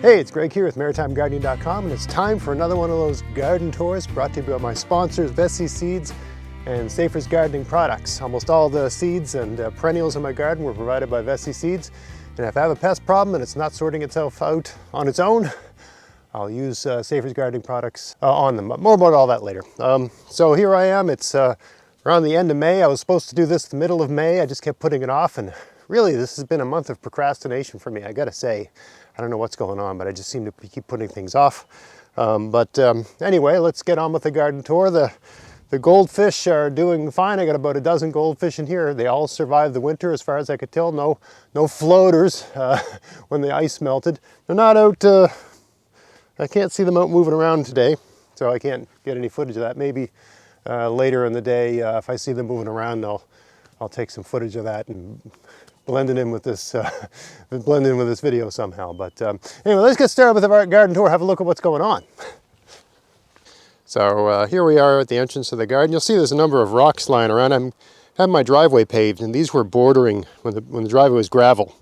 Hey, it's Greg here with MaritimeGardening.com, and it's time for another one of those garden tours brought to you by my sponsors, Vessi Seeds and Safer's Gardening Products. Almost all the seeds and perennials in my garden were provided by Vessi Seeds, and if I have a pest problem and it's not sorting itself out on its own, I'll use Safer's Gardening Products on them, but more about all that later. So here I am, it's around the end of May. I was supposed to do this the middle of May, I just kept putting it off, and really this has been a month of procrastination for me, I gotta say. I don't know what's going on, but I just seem to keep putting things off. Anyway, let's get on with the garden tour. The goldfish are doing fine. I got about a dozen goldfish in here. They all survived the winter as far as I could tell. No floaters when the ice melted. They're not out, I can't see them out moving around today, so I can't get any footage of that. Maybe later in the day, if I see them moving around, I'll take some footage of that and blend it in with this video somehow. But anyway, let's get started with our garden tour. Have a look at what's going on. So here we are at the entrance of the garden. You'll see there's a number of rocks lying around. I'm having my driveway paved, and these were bordering when the driveway was gravel.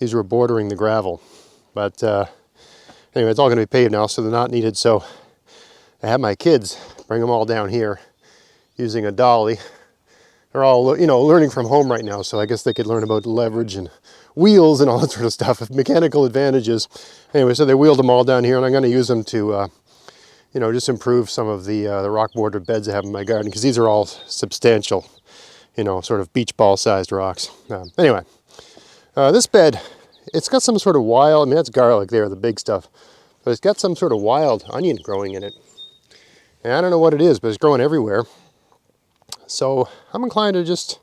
These were bordering the gravel, but anyway, it's all going to be paved now, so they're not needed. So I had my kids bring them all down here using a dolly. They're all, learning from home right now, so I guess they could learn about leverage and wheels and all that sort of stuff, mechanical advantages. Anyway, so they wheeled them all down here, and I'm going to use them to, just improve some of the rock bordered beds I have in my garden, because these are all substantial, sort of beach ball sized rocks. Anyway, this bed, it's got some sort of wild, that's garlic there, the big stuff, but it's got some sort of wild onion growing in it. And I don't know what it is, but it's growing everywhere. So I'm inclined to just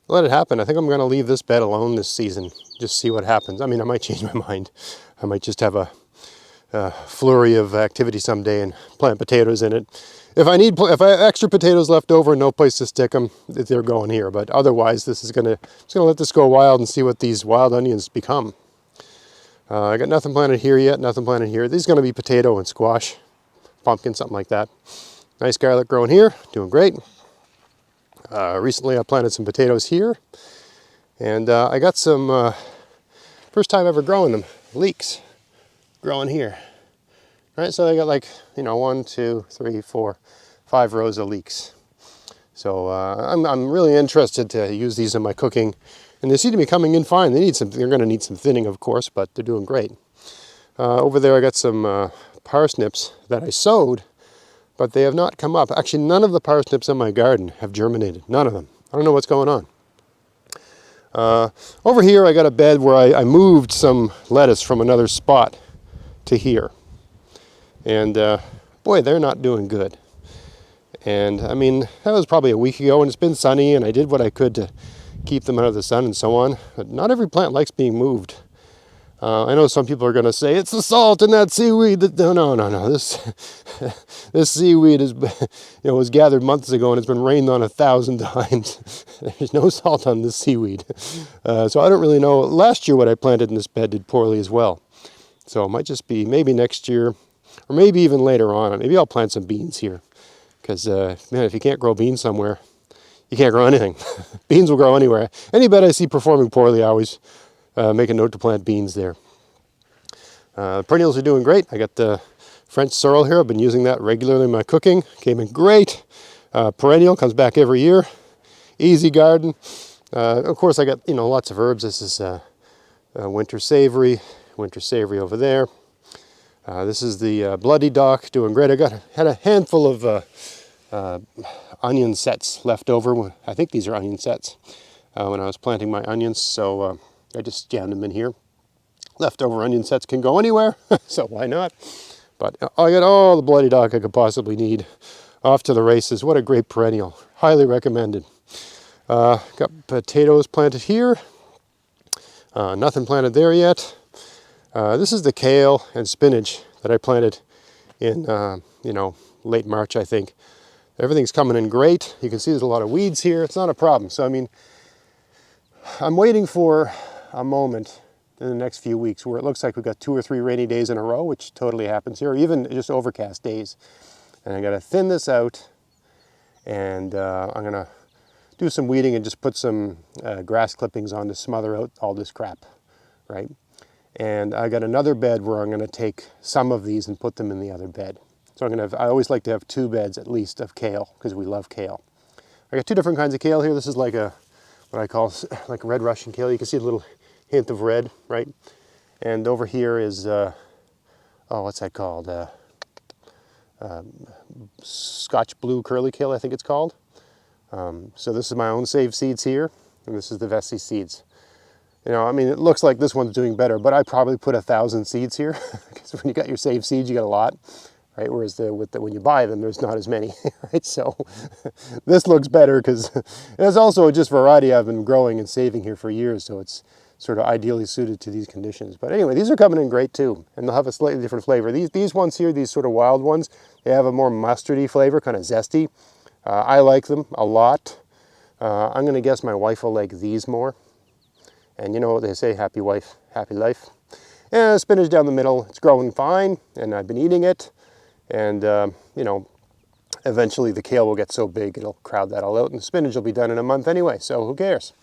let it happen. I think I'm going to leave this bed alone this season, just see what happens. I mean, I might change my mind. I might just have a flurry of activity someday and plant potatoes in it. If I have extra potatoes left over and no place to stick them, they're going here. But otherwise, just gonna let this go wild and see what these wild onions become. I got nothing planted here yet, nothing planted here. These are going to be potato and squash, pumpkin, something like that. Nice garlic growing here, doing great. Recently I planted some potatoes here, and I got some, first time ever growing them, leeks growing here. Right, so I got 1, 2, 3, 4, 5 rows of leeks. So I'm really interested to use these in my cooking, and they seem to be coming in fine. They're going to need some thinning, of course, but they're doing great. Over there I got some parsnips that I sowed, but they have not come up. Actually, none of the parsnips in my garden have germinated. None of them. I don't know what's going on. Over here, I got a bed where I moved some lettuce from another spot to here. And boy, they're not doing good. And I mean, that was probably a week ago, and it's been sunny, and I did what I could to keep them out of the sun and so on. But not every plant likes being moved. I know some people are going to say, it's the salt in that seaweed. No. This seaweed was gathered months ago, and it's been rained on 1,000 times. There's no salt on this seaweed. So I don't really know. Last year what I planted in this bed did poorly as well. So it might just be maybe next year, or maybe even later on. Maybe I'll plant some beans here. Because, if you can't grow beans somewhere, you can't grow anything. Beans will grow anywhere. Any bed I see performing poorly, I always make a note to plant beans there. Perennials are doing great. I got the French sorrel here. I've been using that regularly in my cooking. Came in great. Perennial comes back every year. Easy garden. Of course, I got lots of herbs. This is winter savory over there. This is the bloody dock, doing great. Had a handful of onion sets left over. I think these are onion sets when I was planting my onions. So I just jammed them in here. Leftover onion sets can go anywhere, so why not? But I got all the bloody dock I could possibly need. Off to the races. What a great perennial. Highly recommended. Got potatoes planted here. Nothing planted there yet. This is the kale and spinach that I planted in, late March, I think. Everything's coming in great. You can see there's a lot of weeds here. It's not a problem. So, I mean, I'm waiting for a moment in the next few weeks where it looks like we've got 2 or 3 rainy days in a row, which totally happens here, or even just overcast days. And I got to thin this out, and I'm going to do some weeding and just put some grass clippings on to smother out all this crap, right? And I got another bed where I'm going to take some of these and put them in the other bed. So I always like to have 2 beds at least of kale, because we love kale. I got 2 different kinds of kale here. This is like what I call like red Russian kale. You can see a little hint of red, right? And over here is, what's that called? Scotch blue curly kale, I think it's called. So this is my own saved seeds here, and this is the Vessi seeds. You know, I mean, it looks like this one's doing better, but I probably put 1,000 seeds here, because when you got your saved seeds, you got a lot, right? Whereas when you buy them, there's not as many, right? So this looks better, because there's also just variety I've been growing and saving here for years, so it's sort of ideally suited to these conditions. But anyway, these are coming in great too, and they'll have a slightly different flavor. These ones here, these sort of wild ones, they have a more mustardy flavor, kind of zesty. I like them a lot. I'm going to guess my wife will like these more. And you know what they say, happy wife, happy life. And spinach down the middle, it's growing fine, and I've been eating it. And, you know, eventually the kale will get so big, it'll crowd that all out, and the spinach will be done in a month anyway, so who cares?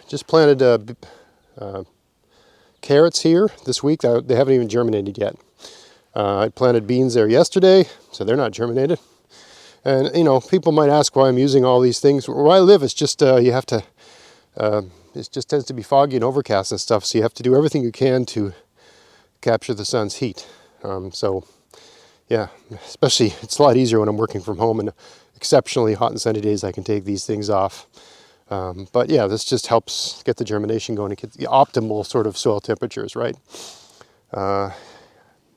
Just planted carrots here this week. They haven't even germinated yet. I planted beans there yesterday, so they're not germinated. And, you know, people might ask why I'm using all these things. Where I live, it's just, you have to, it just tends to be foggy and overcast and stuff, so you have to do everything you can to capture the sun's heat. So, yeah, especially, it's a lot easier when I'm working from home, and exceptionally hot and sunny days I can take these things off. But yeah, this just helps get the germination going and get the optimal sort of soil temperatures, right?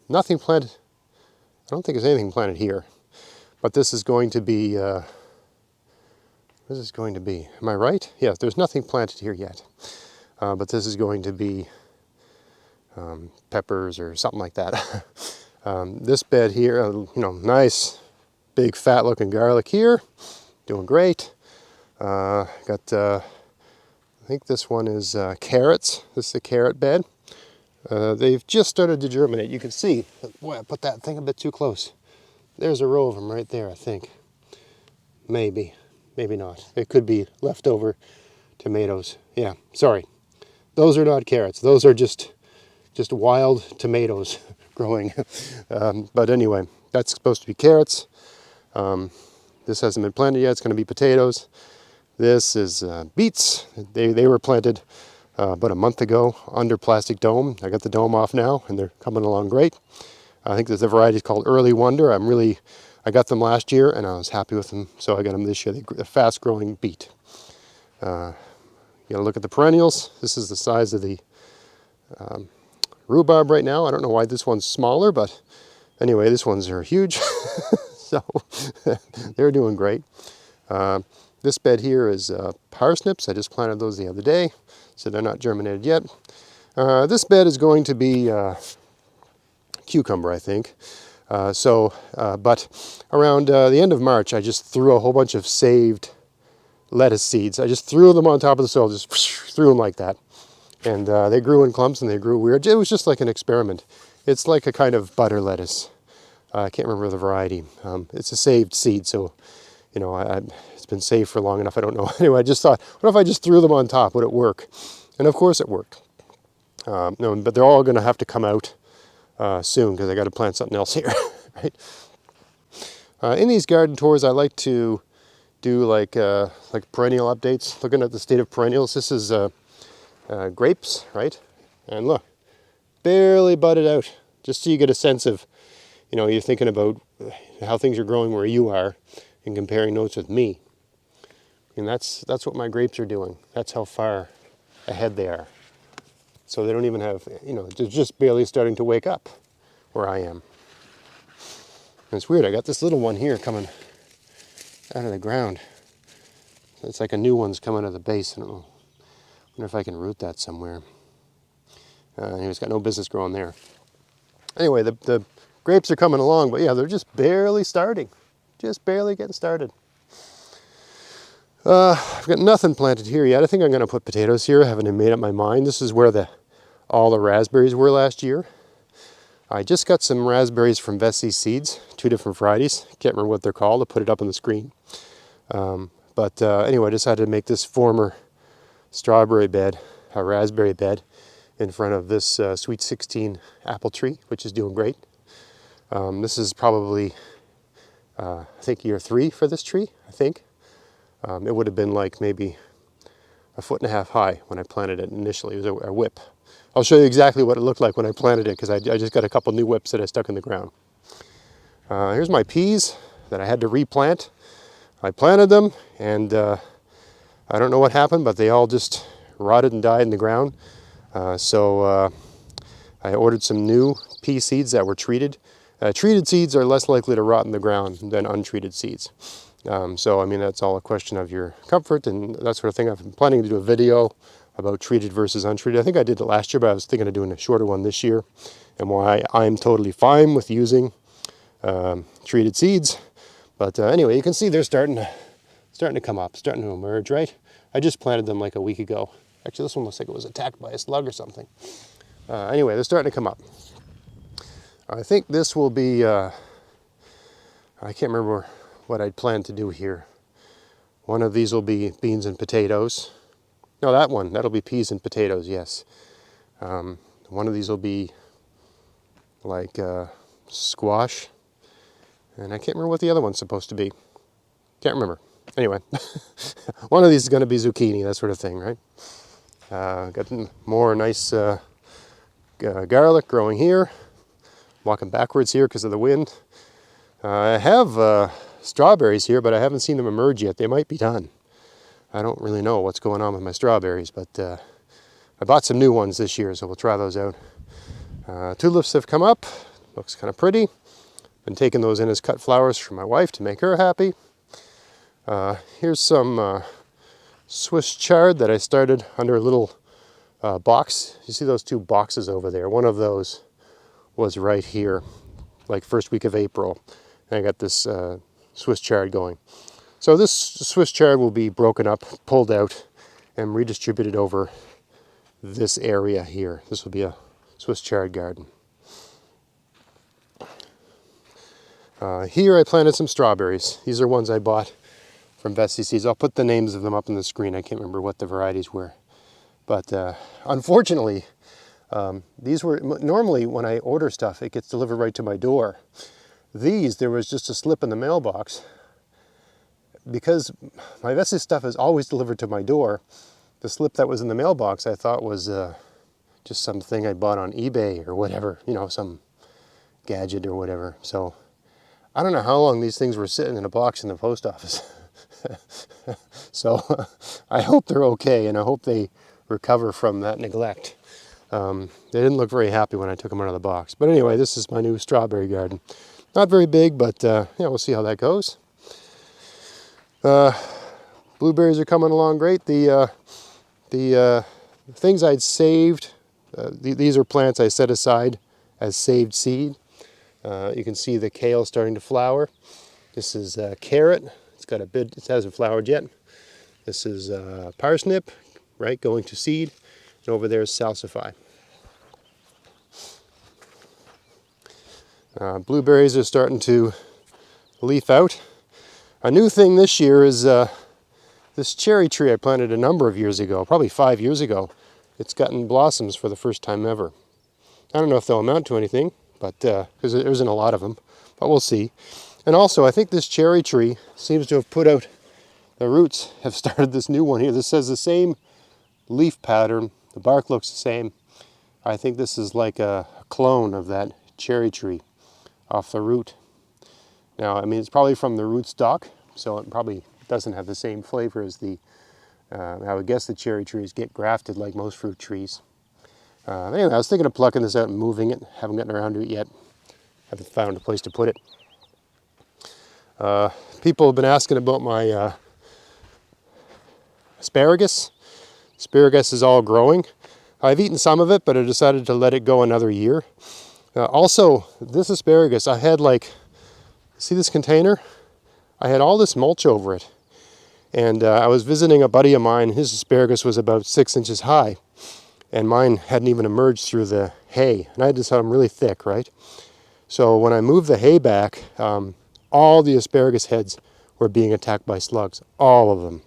Nothing planted, I don't think there's anything planted here. But this is going to be, what is this going to be? Am I right? Yeah, there's nothing planted here yet. But this is going to be peppers or something like that. This bed here, you know, nice, big, fat-looking garlic here. Doing great. Got, I think this one is carrots. This is a carrot bed. They've just started to germinate. You can see, boy, I put that thing a bit too close. There's a row of them right there, I think. Maybe, maybe not. It could be leftover tomatoes. Yeah, sorry. Those are not carrots. Those are just wild tomatoes growing. But anyway, that's supposed to be carrots. This hasn't been planted yet. It's going to be potatoes. This is beets. They were planted about a month ago under plastic dome. I got the dome off now, and they're coming along great. I think there's a variety called Early Wonder. I got them last year, and I was happy with them, so I got them this year. They're a fast-growing beet. You got to look at the perennials. This is the size of the rhubarb right now. I don't know why this one's smaller, but anyway, these ones are huge. So they're doing great. This bed here is parsnips. I just planted those the other day, so they're not germinated yet. This bed is going to be cucumber, I think. But around the end of March, I just threw a whole bunch of saved lettuce seeds. I just threw them on top of the soil, just threw them like that. And they grew in clumps and they grew weird. It was just like an experiment. It's like a kind of butter lettuce. I can't remember the variety. It's a saved seed, so, you know, it's been saved for long enough, I don't know. Anyway, I just thought, what if I just threw them on top? Would it work? And of course it worked. No, but they're all going to have to come out soon, because I got to plant something else here, right? In these garden tours, I like to do like perennial updates, looking at the state of perennials. This is grapes, right? And look, barely budded out, just so you get a sense of, you know, you're thinking about how things are growing where you are and comparing notes with me. And that's what my grapes are doing. That's how far ahead they are. So they don't even have, you know, they're just barely starting to wake up where I am. And it's weird, I got this little one here coming out of the ground. It's like a new one's coming out of the base. I don't know. Wonder if I can root that somewhere. It's got no business growing there. Anyway, the grapes are coming along, but yeah, they're just barely starting. Just barely getting started. I've got nothing planted here yet. I think I'm going to put potatoes here. I haven't even made up my mind. This is where all the raspberries were last year. I just got some raspberries from Vessi seeds, 2 different varieties. Can't remember what they're called. I'll put it up on the screen. Anyway, I decided to make this former strawberry bed a raspberry bed in front of this Sweet 16 apple tree, which is doing great. This is probably, I think, year 3 for this tree, I think. It would have been like maybe 1.5 feet high when I planted it initially. It was a whip. I'll show you exactly what it looked like when I planted it, because I just got a couple new whips that I stuck in the ground. Here's my peas that I had to replant. I planted them, and I don't know what happened, but they all just rotted and died in the ground. So I ordered some new pea seeds that were treated. Treated seeds are less likely to rot in the ground than untreated seeds. So, I mean, that's all a question of your comfort and that sort of thing. I've been planning to do a video about treated versus untreated. I think I did it last year, but I was thinking of doing a shorter one this year, and why I'm totally fine with using treated seeds. But anyway, you can see they're starting to come up, starting to emerge, right? I just planted them like a week ago. Actually, this one looks like it was attacked by a slug or something. Anyway, they're starting to come up. I think this will be, I can't remember what I'd planned to do here. One of these will be beans and potatoes. No, that'll be peas and potatoes, yes. One of these will be like squash. And I can't remember what the other one's supposed to be. Can't remember. Anyway, one of these is going to be zucchini, that sort of thing, right? Got more nice garlic growing here. Walking backwards here because of the wind. I have strawberries here, but I haven't seen them emerge yet. They might be done. I don't really know what's going on with my strawberries, but I bought some new ones this year, so we'll try those out. Tulips have come up. Looks kind of pretty. Been taking those in as cut flowers for my wife to make her happy. Here's some Swiss chard that I started under a little box. You see those 2 boxes over there? One of those was right here, like first week of April. And I got this Swiss chard going. So this Swiss chard will be broken up, pulled out, and redistributed over this area here. This will be a Swiss chard garden. Here I planted some strawberries. These are ones I bought from Betsy Seeds. I'll put the names of them up on the screen. I can't remember what the varieties were. But unfortunately, these were, normally when I order stuff, it gets delivered right to my door. These, there was just a slip in the mailbox. Because my Betsy stuff is always delivered to my door, the slip that was in the mailbox I thought was just something I bought on eBay or whatever, you know, some gadget or whatever. So I don't know how long these things were sitting in a box in the post office. So I hope they're okay, and I hope they recover from that neglect. They didn't look very happy when I took them out of the box. But anyway, this is my new strawberry garden. Not very big, but yeah, we'll see how that goes. Blueberries are coming along great. The things I'd saved, these are plants I set aside as saved seed. You can see the kale starting to flower. This is carrot. It's got a bit. It hasn't flowered yet. This is parsnip, right, going to seed. And over there is salsify. Blueberries are starting to leaf out. A new thing this year is this cherry tree I planted a number of years ago, probably 5 years ago. It's gotten blossoms for the first time ever. I don't know if they'll amount to anything, but because there isn't a lot of them, but we'll see. And also, I think this cherry tree seems to have put out, the roots have started this new one here. This has the same leaf pattern. The bark looks the same. I think this is like a clone of that cherry tree off the root. Now, I mean, it's probably from the rootstock, so it probably doesn't have the same flavor as the, I would guess the cherry trees get grafted like most fruit trees. Anyway, I was thinking of plucking this out and moving it. Haven't gotten around to it yet. Haven't found a place to put it. People have been asking about my asparagus. Asparagus is all growing. I've eaten some of it, but I decided to let it go another year. Also, this asparagus, I had like, see this container? I had all this mulch over it. And I was visiting a buddy of mine. His asparagus was about 6 inches high. And mine hadn't even emerged through the hay. And I had to have them really thick, right? So when I moved the hay back, all the asparagus heads were being attacked by slugs. All of them.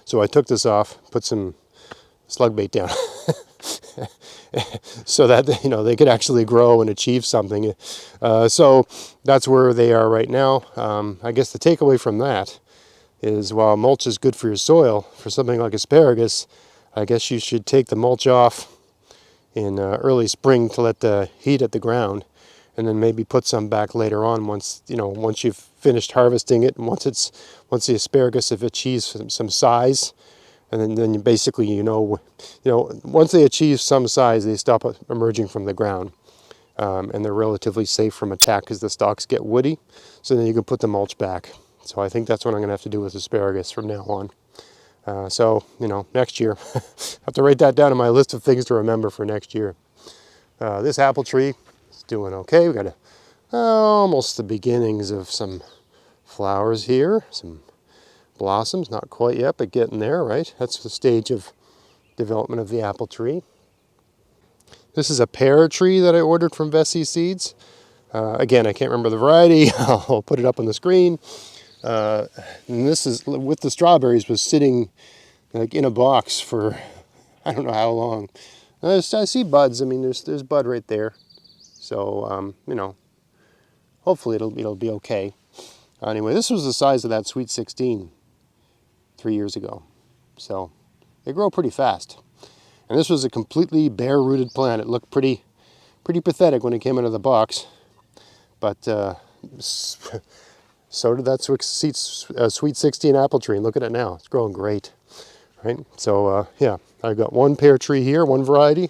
So I took this off, put some slug bait down. So that they could actually grow and achieve something. So that's where they are right now. I guess the takeaway from that is, while mulch is good for your soil, for something like asparagus, I guess you should take the mulch off in early spring to let the heat at the ground, and then maybe put some back later on once you've finished harvesting it, and once the asparagus have achieved some size. And then you basically, once they achieve some size, they stop emerging from the ground. And they're relatively safe from attack because the stalks get woody. So then you can put the mulch back. So I think that's what I'm going to have to do with asparagus from now on. So, next year, I have to write that down on my list of things to remember for next year. This apple tree is doing okay. We've got almost the beginnings of some flowers here, some blossoms, not quite yet, but getting there, right? That's the stage of development of the apple tree. This is a pear tree that I ordered from Vessi Seeds. Again, I can't remember the variety. I'll put it up on the screen. And this is, with the strawberries, was sitting like in a box for I don't know how long. I see buds. I mean, there's bud right there. So hopefully it'll be okay. Anyway, this was the size of that Sweet 16 3 years ago. So they grow pretty fast. And this was a completely bare-rooted plant. It looked pretty pathetic when it came out of the box. But so did that Sweet 16 apple tree. And look at it now. It's growing great. Right? So yeah, I've got one pear tree here, one variety.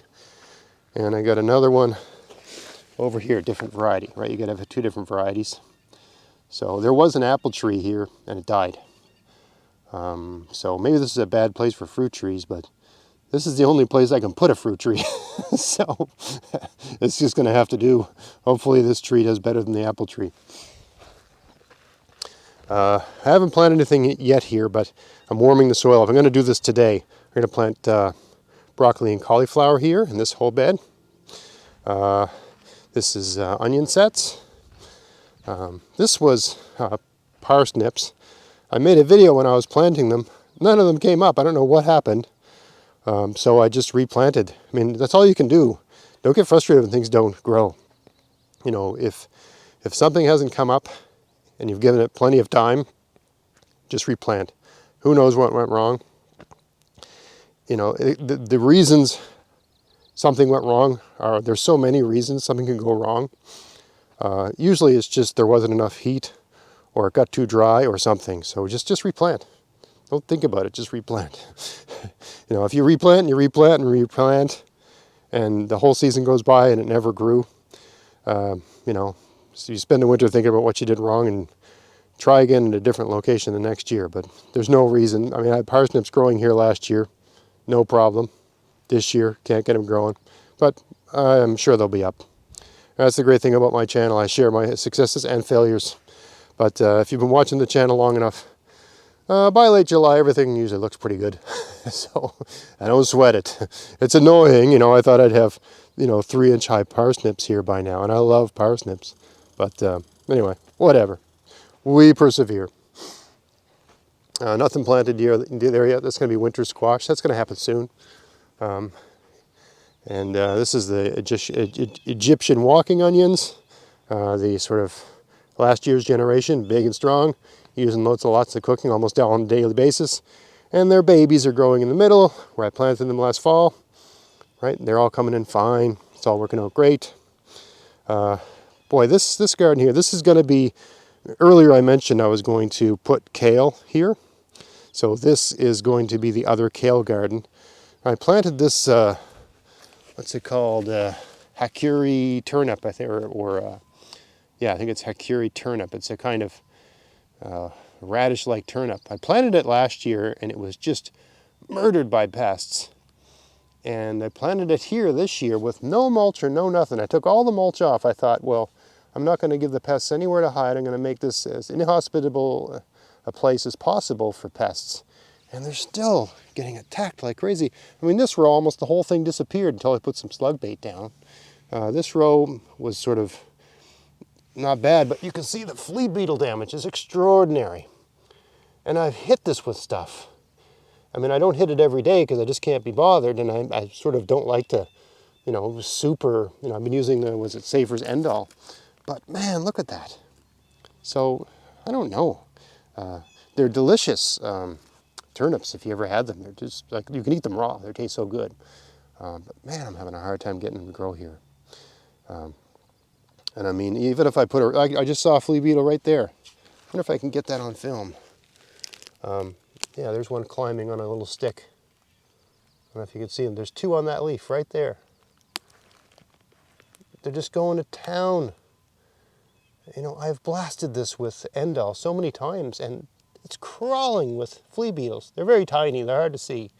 And I got another one over here, different variety. Right? You got to have two different varieties. So there was an apple tree here, and it died. So maybe this is a bad place for fruit trees, but this is the only place I can put a fruit tree. So it's just going to have to do. Hopefully this tree does better than the apple tree. I haven't planted anything yet here, but I'm warming the soil up. I'm going to do this today. We're going to plant broccoli and cauliflower here in this whole bed. This is onion sets. This was parsnips. I made a video when I was planting them. None of them came up. I don't know what happened. So I just replanted. I mean, that's all you can do. Don't get frustrated when things don't grow. If something hasn't come up and you've given it plenty of time, just replant. Who knows what went wrong? The reasons something went wrong are, there's so many reasons something can go wrong. Usually it's just there wasn't enough heat, or it got too dry, or something. So just replant. Don't think about it, just replant. If you replant and you replant and replant, and the whole season goes by and it never grew, so you spend the winter thinking about what you did wrong and try again in a different location the next year. But there's no reason. I mean, I had parsnips growing here last year, no problem. This year, can't get them growing, but I'm sure they'll be up. That's the great thing about my channel. I share my successes and failures. But if you've been watching the channel long enough, by late July, everything usually looks pretty good. So I don't sweat it. It's annoying, I thought I'd have, 3-inch high parsnips here by now, and I love parsnips. But anyway, whatever. We persevere. Nothing planted there yet. That's going to be winter squash. That's going to happen soon. And this is the Egyptian walking onions, the sort of last year's generation, big and strong, using lots of cooking almost on a daily basis. And their babies are growing in the middle, where I planted them last fall. Right, they're all coming in fine. It's all working out great. Boy, this garden here, this is going to be, earlier I mentioned I was going to put kale here. So this is going to be the other kale garden. I planted this, what's it called, Hakuri turnip, I think, yeah, I think it's Hakuri turnip. It's a kind of radish-like turnip. I planted it last year, and it was just murdered by pests. And I planted it here this year with no mulch or no nothing. I took all the mulch off. I thought, well, I'm not going to give the pests anywhere to hide. I'm going to make this as inhospitable a place as possible for pests. And they're still getting attacked like crazy. I mean, this row, almost the whole thing disappeared until I put some slug bait down. This row was sort of not bad, but you can see the flea beetle damage is extraordinary. And I've hit this with stuff. I mean, I don't hit it every day because I just can't be bothered, and I sort of don't like to, super, I've been using the, was it Safer's End All. But man, look at that. So, I don't know. They're delicious turnips if you ever had them. They're just like, you can eat them raw. They taste so good. But man, I'm having a hard time getting them to grow here. And I mean, even if I put I just saw a flea beetle right there. I wonder if I can get that on film. Yeah, there's one climbing on a little stick. I don't know if you can see them. There's two on that leaf right there. They're just going to town. I've blasted this with Endall so many times, and it's crawling with flea beetles. They're very tiny. They're hard to see,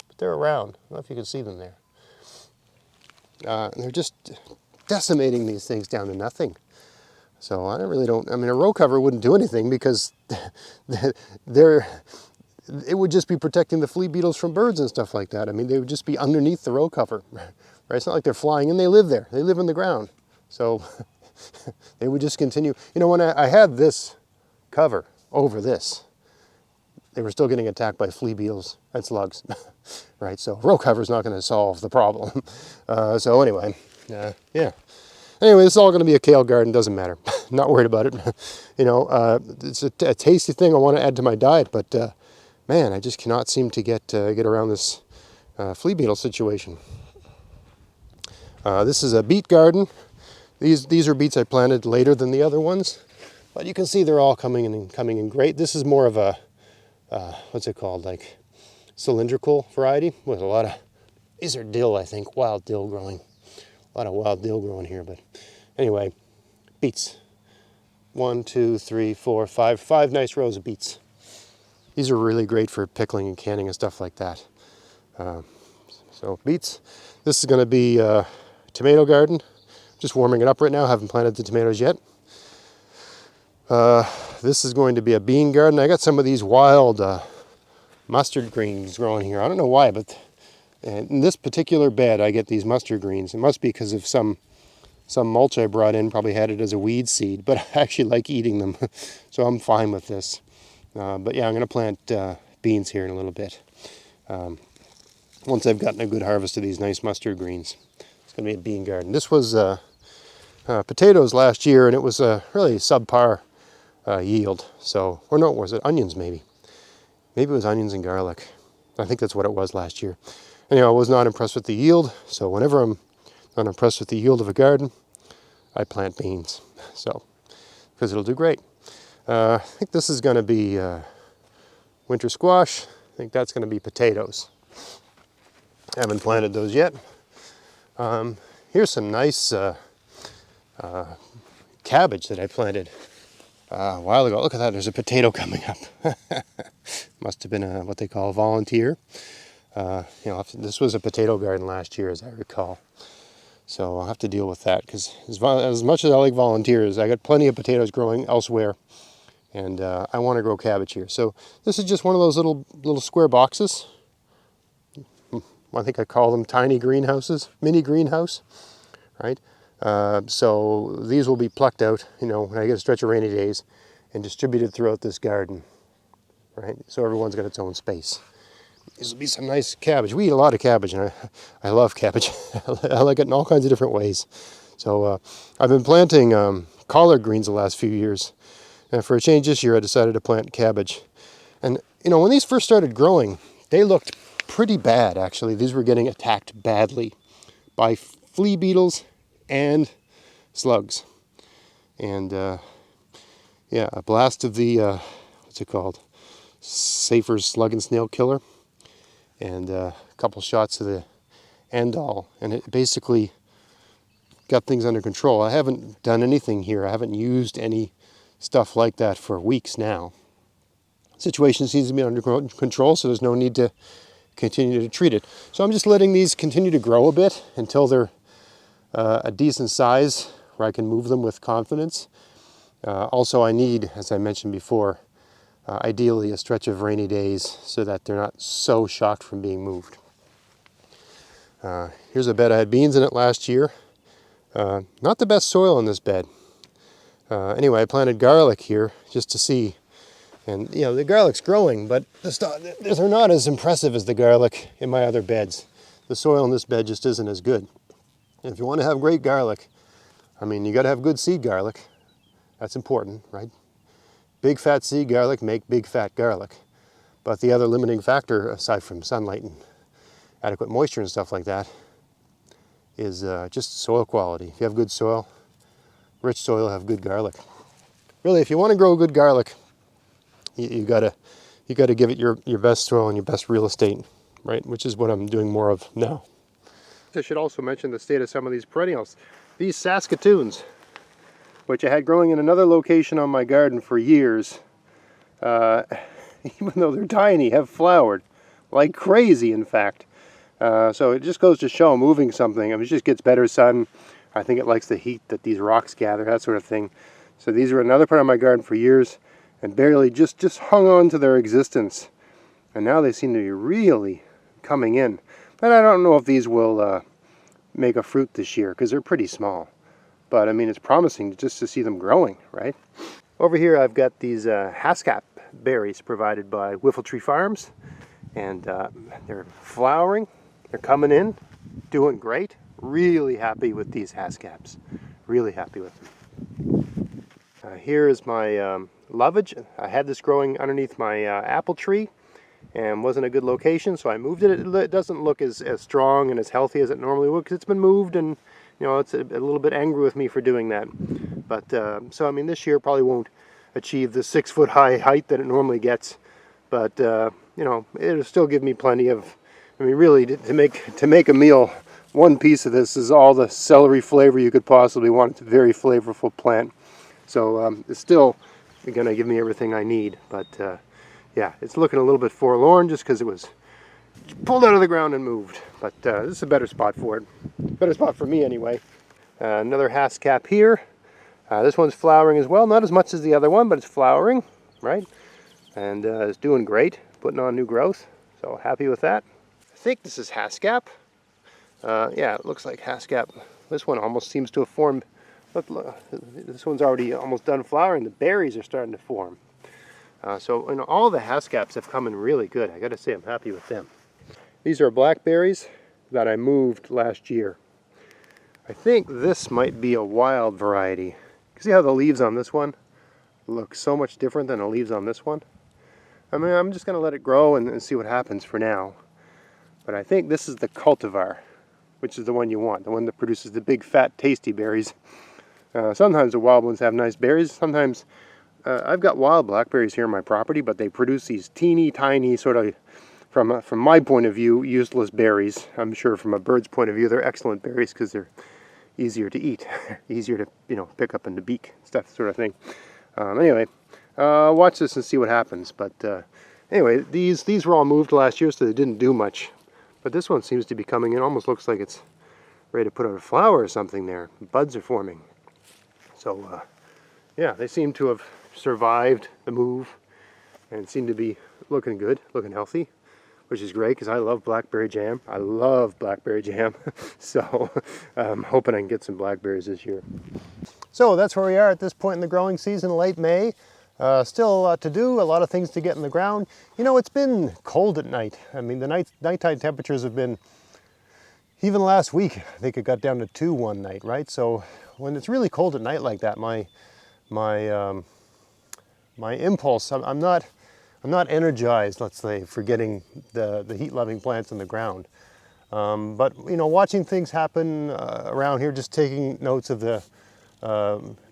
but they're around. I don't know if you can see them there. They're just decimating these things down to nothing. So I mean, a row cover wouldn't do anything because it would just be protecting the flea beetles from birds and stuff like that. I mean, they would just be underneath the row cover, right? It's not like they're flying in, they live there. They live in the ground. So they would just continue. When I had this cover over this, they were still getting attacked by flea beetles and slugs, right? So row cover is not going to solve the problem. So anyway, yeah. Anyway, this is all going to be a kale garden, doesn't matter. Not worried about it. It's a tasty thing I want to add to my diet, but man, I just cannot seem to get around this flea beetle situation. This is a beet garden. These are beets I planted later than the other ones, but you can see they're all coming in great. This is more of a what's it called, like cylindrical variety with a lot of, these are dill, I think, wild dill growing. A lot of wild dill growing here, but anyway, beets. 1, 2, 3, 4, 5. 5 nice rows of beets. These are really great for pickling and canning and stuff like that. So beets. This is going to be a tomato garden. Just warming it up right now. Haven't planted the tomatoes yet. This is going to be a bean garden. I got some of these wild mustard greens growing here. I don't know why, but in this particular bed, I get these mustard greens. It must be because of some mulch I brought in, probably had it as a weed seed, but I actually like eating them, so I'm fine with this. But yeah, I'm going to plant beans here in a little bit. Once I've gotten a good harvest of these nice mustard greens. It's going to be a bean garden. This was potatoes last year, and it was a really subpar yield. So, or no, was it onions maybe? Maybe it was onions and garlic. I think that's what it was last year. Anyway, I was not impressed with the yield, so whenever I'm not impressed with the yield of a garden, I plant beans. So, because it'll do great. I think this is going to be winter squash. I think that's going to be potatoes. I haven't planted those yet. Here's some nice cabbage that I planted a while ago. Look at that, there's a potato coming up. Must have been what they call a volunteer. This was a potato garden last year, as I recall. So I'll have to deal with that, because as much as I like volunteers, I got plenty of potatoes growing elsewhere, and I want to grow cabbage here. So this is just one of those little square boxes. I think I call them tiny greenhouses, mini greenhouse, right? So these will be plucked out, when I get a stretch of rainy days, and distributed throughout this garden, right? So everyone's got its own space. These will be some nice cabbage. We eat a lot of cabbage, and I love cabbage. I like it in all kinds of different ways. So I've been planting collard greens the last few years. And for a change this year, I decided to plant cabbage. And, when these first started growing, they looked pretty bad, actually. These were getting attacked badly by flea beetles and slugs. And, yeah, a blast of the, what's it called? Safer's Slug and Snail Killer. And a couple shots of the Endall. And it basically got things under control. I haven't done anything here. I haven't used any stuff like that for weeks now. Situation seems to be under control, so there's no need to continue to treat it. So I'm just letting these continue to grow a bit until they're a decent size where I can move them with confidence. Also, I need, as I mentioned before, ideally a stretch of rainy days so that they're not so shocked from being moved. Here's a bed I had beans in it last year. Not the best soil in this bed. Anyway, I planted garlic here just to see And you know, the garlic's growing, but they're not as impressive as the garlic in my other beds. The soil in this bed just isn't as good. And if you want to have great garlic, I mean, you got to have good seed garlic. That's important, right? Big fat seed garlic make big fat garlic. But the other limiting factor, aside from sunlight and adequate moisture and stuff like that, is just soil quality. If you have good soil, rich soil, have good garlic. Really, if you want to grow good garlic, you gotta give it your best soil and your best real estate, right? Which is what I'm doing more of now. I should also mention the state of some of these perennials. These Saskatoons, which I had growing in another location on my garden for years, even though they're tiny, have flowered like crazy, in fact. So it just goes to show moving something. I mean, it just gets better sun. I think it likes the heat that these rocks gather, that sort of thing. So these were another part of my garden for years and barely just hung on to their existence. And now they seem to be really coming in. But I don't know if these will make a fruit this year because they're pretty small. But I mean, it's promising just to see them growing, right? Over here I've got these haskap berries provided by Whiffletree Farms. And they're flowering, they're coming in, doing great. Really happy with these haskaps, really happy with them. Here is my lovage. I had this growing underneath my apple tree and wasn't a good location, so I moved it. It doesn't look as strong and as healthy as it normally would because it's been moved, and you know, it's a little bit angry with me for doing that. But so I mean, this year probably won't achieve the 6-foot high height that it normally gets, but you know, it'll still give me plenty of, I mean, really, to make a meal, one piece of this is all the celery flavor you could possibly want. It's a very flavorful plant. So it's still going to give me everything I need. But yeah, it's looking a little bit forlorn just because it was pulled out of the ground and moved. But this is a better spot for it. Better spot for me anyway. Another haskap here. This one's flowering as well. Not as much as the other one, but it's flowering, right? And it's doing great, putting on new growth. So happy with that. I think this is haskap. Yeah, it looks like haskap. This one almost seems to have formed. Look, this one's already almost done flowering. The berries are starting to form. So you know, all the haskaps have come in really good. I got to say, I'm happy with them. These are blackberries that I moved last year. I think this might be a wild variety. See how the leaves on this one look so much different than the leaves on this one? I mean, I'm just going to let it grow and see what happens for now. But I think this is the cultivar, which is the one you want, the one that produces the big, fat, tasty berries. Sometimes the wild ones have nice berries. Sometimes I've got wild blackberries here on my property, but they produce these teeny tiny sort of, from my point of view, useless berries. I'm sure from a bird's point of view, they're excellent berries because they're easier to eat, easier to, you know, pick up in the beak, stuff, sort of thing. Anyway, watch this and see what happens. But anyway, these were all moved last year, so they didn't do much. But this one seems to be coming in. Almost looks like it's ready to put out a flower or something there. Buds are forming. So yeah, they seem to have survived the move and seem to be looking good, looking healthy, which is great because I love blackberry jam. I love blackberry jam. So I'm hoping I can get some blackberries this year. So that's where we are at this point in the growing season, late May. Still a lot to do, a lot of things to get in the ground. You know, it's been cold at night. I mean, the nighttime temperatures have been, even last week, I think it got down to 2 one night, right? So when it's really cold at night like that, my impulse, I'm not energized, let's say, for getting the heat-loving plants in the ground. But you know, watching things happen around here, just taking notes of the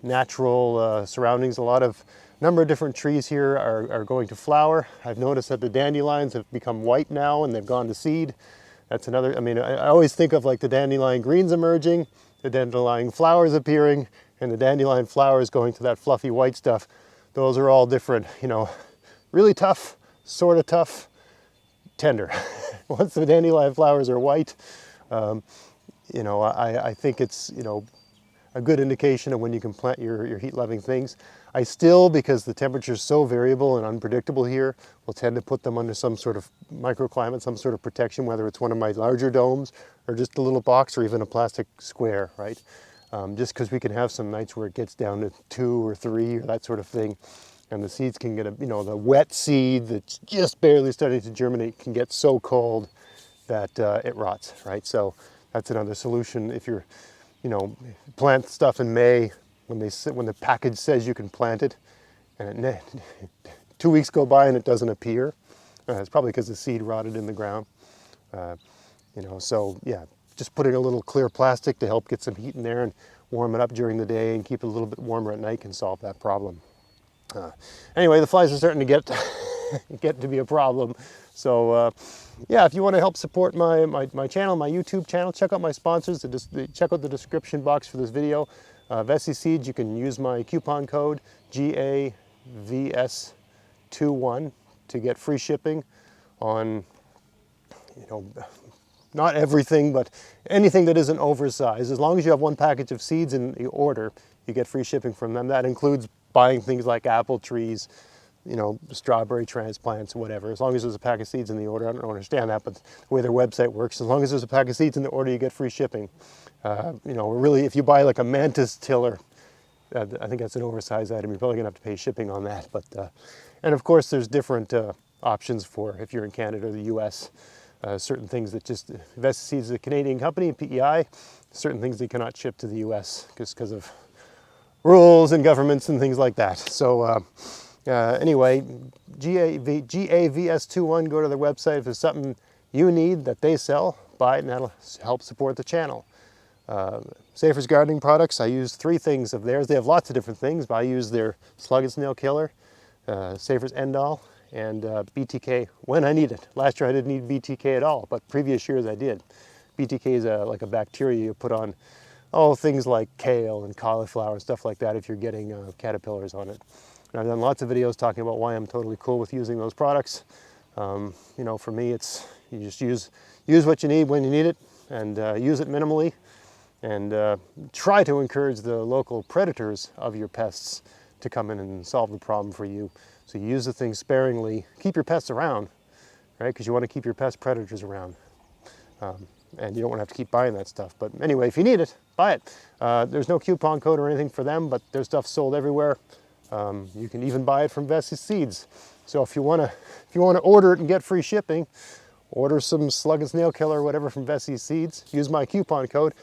natural surroundings. Number of different trees here are going to flower. I've noticed that the dandelions have become white now and they've gone to seed. That's another, I mean, I always think of like the dandelion greens emerging, the dandelion flowers appearing, and the dandelion flowers going to that fluffy white stuff. Those are all different, you know, really tough, sort of tough, tender. Once the dandelion flowers are white, you know, I think it's, you know, a good indication of when you can plant your heat-loving things. I still, because the temperature is so variable and unpredictable here, will tend to put them under some sort of microclimate, some sort of protection, whether it's one of my larger domes or just a little box or even a plastic square, right? Just because we can have some nights where it gets down to 2 or 3 or that sort of thing. and the seeds can get the wet seed that's just barely starting to germinate can get so cold that it rots, right? So that's another solution. If you're, plant stuff in May when the package says you can plant it, and 2 weeks go by and it doesn't appear, it's probably because the seed rotted in the ground. So yeah, just putting a little clear plastic to help get some heat in there and warm it up during the day and keep it a little bit warmer at night can solve that problem. Anyway, the flies are starting to get to be a problem. So yeah, if you want to help support my channel, my YouTube channel, check out my sponsors. Check out the description box for this video. Vessi Seeds, you can use my coupon code GAVS21 to get free shipping on, not everything, but anything that isn't oversized. As long as you have one package of seeds in the order, you get free shipping from them. That includes buying things like apple trees, strawberry transplants, whatever. As long as there's a pack of seeds in the order. I don't understand that, but the way their website works, as long as there's a pack of seeds in the order, you get free shipping. Really, if you buy like a mantis tiller, I think that's an oversized item. You're probably gonna have to pay shipping on that. But and of course, there's different options for if you're in Canada or the U.S. Certain things that just Vessi Seeds is a Canadian company, PEI. Certain things they cannot ship to the U.S. just because of rules and governments and things like that. So anyway, GAVS21, go to their website. If there's something you need that they sell, buy it, and that'll help support the channel. Safer's gardening products, I use 3 things of theirs. They have lots of different things, but I use their slug and snail killer, Safer's End All, and BTK when I need it. Last year I didn't need BTK at all, but previous years I did. BTK is like a bacteria you put on things like kale and cauliflower and stuff like that if you're getting caterpillars on it. And I've done lots of videos talking about why I'm totally cool with using those products. For me, it's you just use what you need when you need it, and use it minimally, and try to encourage the local predators of your pests to come in and solve the problem for you. So you use the thing sparingly, keep your pests around, right? Because you want to keep your pest predators around. And you don't want to have to keep buying that stuff. But anyway, if you need it, buy it. There's no coupon code or anything for them, but their stuff's sold everywhere. You can even buy it from Vessi Seeds. So if you want to order it and get free shipping, order some slug and snail killer or whatever from Vessi Seeds. Use my coupon code.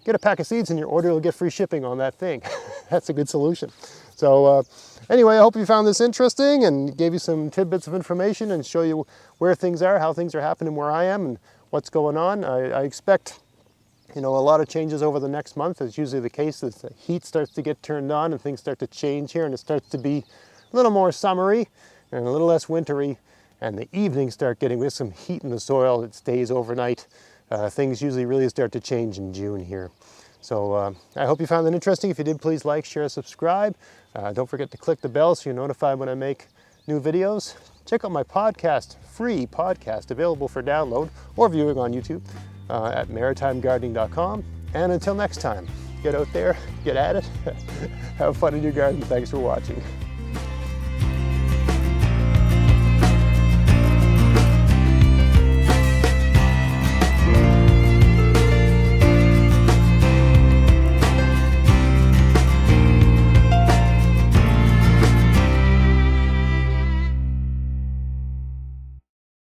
Get a pack of seeds in your order, you'll get free shipping on that thing. That's a good solution. So anyway, I hope you found this interesting and gave you some tidbits of information and show you where things are, how things are happening where I am, and what's going on. I expect a lot of changes over the next month. It's usually the case as the heat starts to get turned on and things start to change here, and it starts to be a little more summery and a little less wintry, and the evenings start getting with some heat in the soil that stays overnight. Things usually really start to change in June here. So I hope you found that interesting. If you did, please like, share, subscribe. Don't forget to click the bell so you're notified when I make new videos. Check out my podcast, free podcast, available for download or viewing on YouTube at maritimegardening.com. And until next time, get out there, get at it, have fun in your garden. Thanks for watching.